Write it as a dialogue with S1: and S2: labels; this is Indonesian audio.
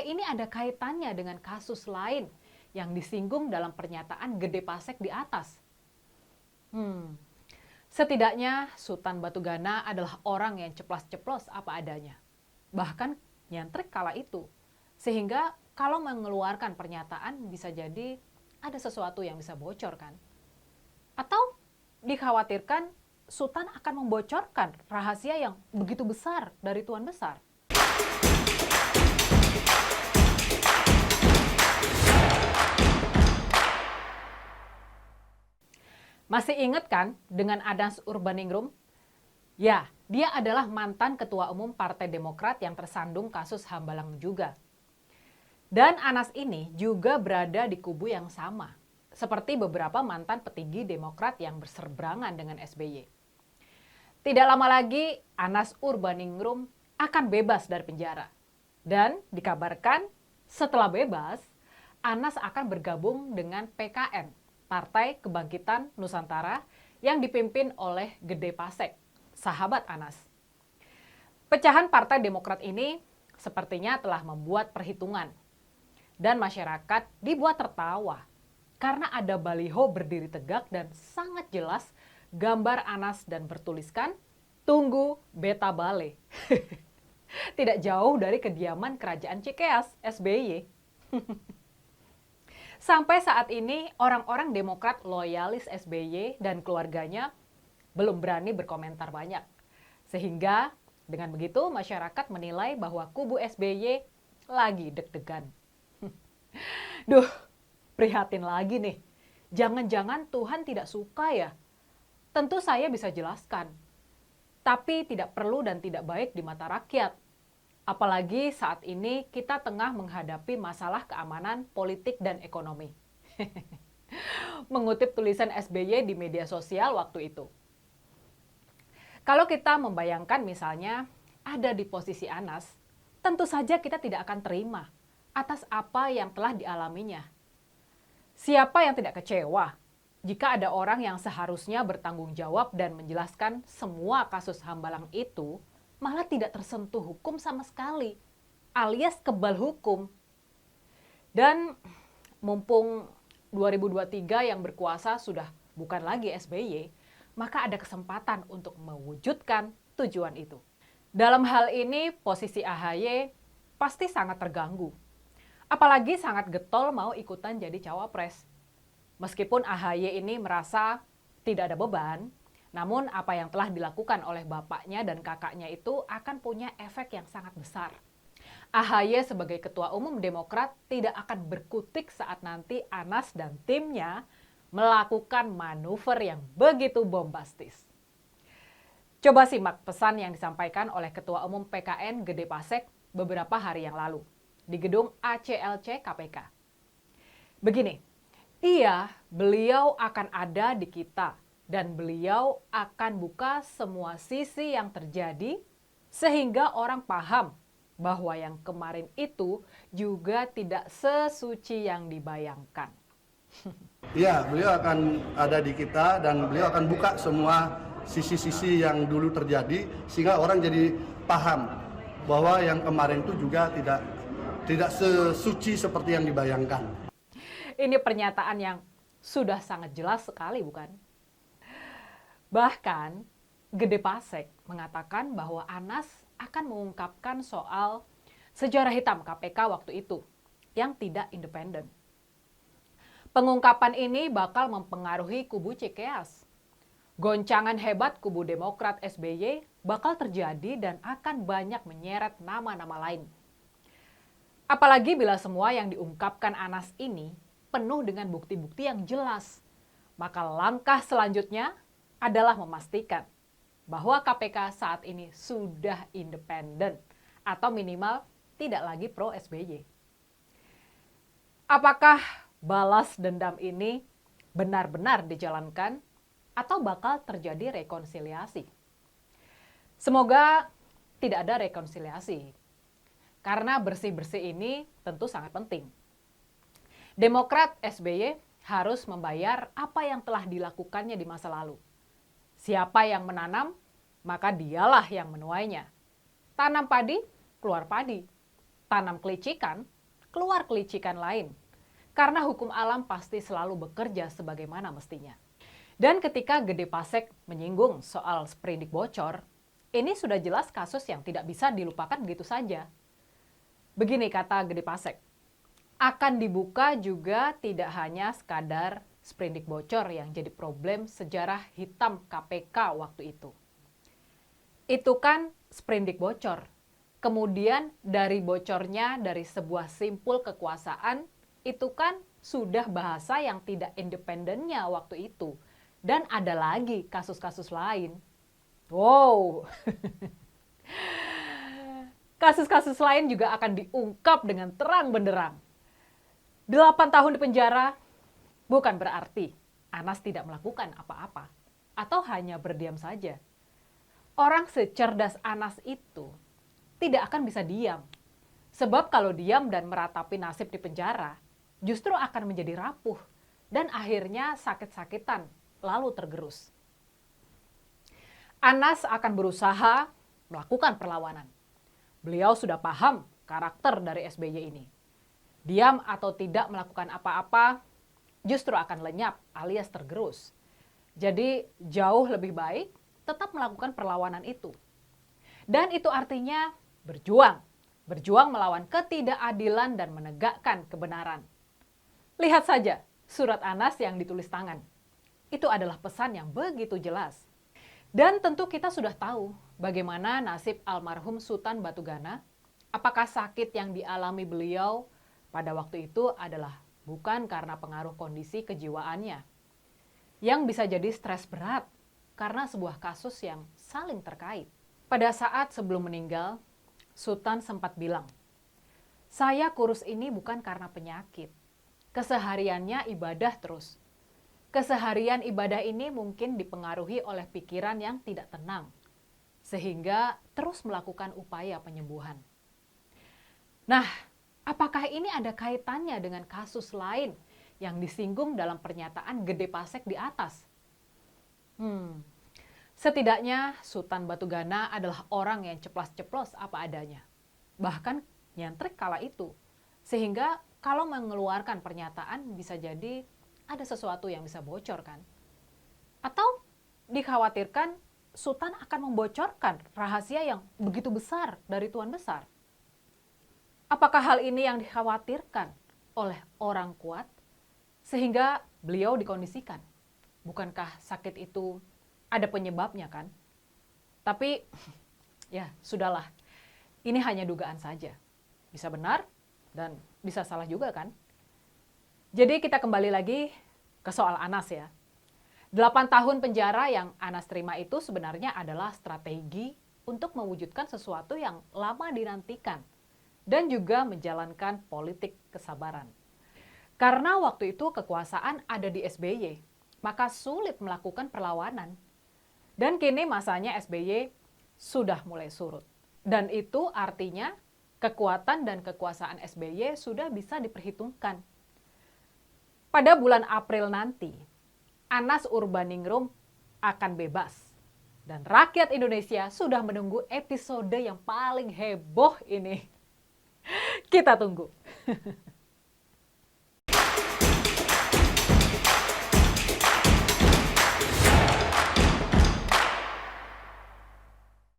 S1: ini ada kaitannya dengan kasus lain yang disinggung dalam pernyataan Gede Pasek di atas? Setidaknya Sultan Batugana adalah orang yang ceplas-ceplos apa adanya. Bahkan nyentrik kala itu. Sehingga kalau mengeluarkan pernyataan bisa jadi ada sesuatu yang bisa bocor kan. Atau dikhawatirkan Sultan akan membocorkan rahasia yang begitu besar dari Tuan Besar. Masih ingat kan dengan Anas Urbaningrum? Ya, dia adalah mantan Ketua Umum Partai Demokrat yang tersandung kasus Hambalang juga. Dan Anas ini juga berada di kubu yang sama, seperti beberapa mantan petinggi Demokrat yang berseberangan dengan SBY. Tidak lama lagi, Anas Urbaningrum akan bebas dari penjara. Dan dikabarkan setelah bebas, Anas akan bergabung dengan PKN, Partai Kebangkitan Nusantara, yang dipimpin oleh Gede Pasek, sahabat Anas. Pecahan Partai Demokrat ini sepertinya telah membuat perhitungan. Dan masyarakat dibuat tertawa karena ada baliho berdiri tegak dan sangat jelas gambar Anas dan bertuliskan, "Tunggu Beta Bale." Tidak jauh dari kediaman Kerajaan Cikeas, SBY. Sampai saat ini, orang-orang Demokrat loyalis SBY dan keluarganya belum berani berkomentar banyak. Sehingga dengan begitu masyarakat menilai bahwa kubu SBY lagi deg-degan. Duh, prihatin lagi nih. Jangan-jangan Tuhan tidak suka ya? Tentu saya bisa jelaskan. Tapi tidak perlu dan tidak baik di mata rakyat. Apalagi saat ini kita tengah menghadapi masalah keamanan, politik, dan ekonomi. Mengutip tulisan SBY di media sosial waktu itu. Kalau kita membayangkan misalnya ada di posisi Anas, tentu saja kita tidak akan terima atas apa yang telah dialaminya. Siapa yang tidak kecewa jika ada orang yang seharusnya bertanggung jawab dan menjelaskan semua kasus Hambalang itu malah tidak tersentuh hukum sama sekali, alias kebal hukum. Dan mumpung 2023 yang berkuasa sudah bukan lagi SBY, maka ada kesempatan untuk mewujudkan tujuan itu. Dalam hal ini, posisi AHY pasti sangat terganggu. Apalagi sangat getol mau ikutan jadi cawapres. Meskipun AHY ini merasa tidak ada beban, namun apa yang telah dilakukan oleh bapaknya dan kakaknya itu akan punya efek yang sangat besar. AHY sebagai Ketua Umum Demokrat tidak akan berkutik saat nanti Anas dan timnya melakukan manuver yang begitu bombastis. Coba simak pesan yang disampaikan oleh Ketua Umum PKN Gede Pasek beberapa hari yang lalu di gedung ACLC KPK. Begini, beliau akan ada di kita dan beliau akan buka semua sisi yang terjadi sehingga orang paham bahwa yang kemarin itu juga tidak sesuci yang dibayangkan.
S2: Iya, beliau akan ada di kita dan beliau akan buka semua sisi-sisi yang dulu terjadi sehingga orang jadi paham bahwa yang kemarin itu juga tidak sesuci seperti yang dibayangkan.
S1: Ini pernyataan yang sudah sangat jelas sekali, bukan? Bahkan, Gede Pasek mengatakan bahwa Anas akan mengungkapkan soal sejarah hitam KPK waktu itu yang tidak independen. Pengungkapan ini bakal mempengaruhi kubu Cikeas. Goncangan hebat kubu Demokrat SBY bakal terjadi dan akan banyak menyeret nama-nama lain. Apalagi bila semua yang diungkapkan Anas ini penuh dengan bukti-bukti yang jelas, maka langkah selanjutnya adalah memastikan bahwa KPK saat ini sudah independen atau minimal tidak lagi pro SBY. Apakah balas dendam ini benar-benar dijalankan atau bakal terjadi rekonsiliasi? Semoga tidak ada rekonsiliasi. Karena bersih-bersih ini tentu sangat penting. Demokrat SBY harus membayar apa yang telah dilakukannya di masa lalu. Siapa yang menanam, maka dialah yang menuainya. Tanam padi, keluar padi. Tanam kelicikan, keluar kelicikan lain. Karena hukum alam pasti selalu bekerja sebagaimana mestinya. Dan ketika Gede Pasek menyinggung soal sprindik bocor, ini sudah jelas kasus yang tidak bisa dilupakan begitu saja. Begini kata Gede Pasek, akan dibuka juga tidak hanya sekadar sprindik bocor yang jadi problem sejarah hitam KPK waktu itu. Itu kan sprindik bocor. Kemudian dari bocornya dari sebuah simpul kekuasaan, itu kan sudah bahasa yang tidak independennya waktu itu. Dan ada lagi kasus-kasus lain. Wow. Kasus-kasus lain juga akan diungkap dengan terang benderang. 8 tahun di penjara bukan berarti Anas tidak melakukan apa-apa atau hanya berdiam saja. Orang secerdas Anas itu tidak akan bisa diam. Sebab kalau diam dan meratapi nasib di penjara, justru akan menjadi rapuh dan akhirnya sakit-sakitan lalu tergerus. Anas akan berusaha melakukan perlawanan. Beliau sudah paham karakter dari SBY ini. Diam atau tidak melakukan apa-apa justru akan lenyap alias tergerus. Jadi jauh lebih baik tetap melakukan perlawanan itu. Dan itu artinya berjuang. Berjuang melawan ketidakadilan dan menegakkan kebenaran. Lihat saja surat Anas yang ditulis tangan. Itu adalah pesan yang begitu jelas. Dan tentu kita sudah tahu bagaimana nasib almarhum Sutan Batugana. Apakah sakit yang dialami beliau pada waktu itu adalah bukan karena pengaruh kondisi kejiwaannya, yang bisa jadi stres berat karena sebuah kasus yang saling terkait. Pada saat sebelum meninggal, Sutan sempat bilang, "Saya kurus ini bukan karena penyakit. Kesehariannya ibadah terus. Keseharian ibadah ini mungkin dipengaruhi oleh pikiran yang tidak tenang, sehingga terus melakukan upaya penyembuhan." Nah, apakah ini ada kaitannya dengan kasus lain yang disinggung dalam pernyataan Gede Pasek di atas? Setidaknya Sutan Batugana adalah orang yang ceplas-ceplos apa adanya. Bahkan nyentrik kala itu. Sehingga kalau mengeluarkan pernyataan bisa jadi ada sesuatu yang bisa bocor kan. Atau dikhawatirkan Sultan akan membocorkan rahasia yang begitu besar dari Tuan Besar. Apakah hal ini yang dikhawatirkan oleh orang kuat sehingga beliau dikondisikan? Bukankah sakit itu ada penyebabnya kan? Tapi ya sudahlah, ini hanya dugaan saja. Bisa benar dan bisa salah juga kan? Jadi kita kembali lagi ke soal Anas ya. 8 tahun penjara yang Anas terima itu sebenarnya adalah strategi untuk mewujudkan sesuatu yang lama dinantikan dan juga menjalankan politik kesabaran. Karena waktu itu kekuasaan ada di SBY, maka sulit melakukan perlawanan. Dan kini masanya SBY sudah mulai surut. Dan itu artinya kekuatan dan kekuasaan SBY sudah bisa diperhitungkan. Pada bulan April nanti, Anas Urbaningrum akan bebas. Dan rakyat Indonesia sudah menunggu episode yang paling heboh ini. Kita tunggu.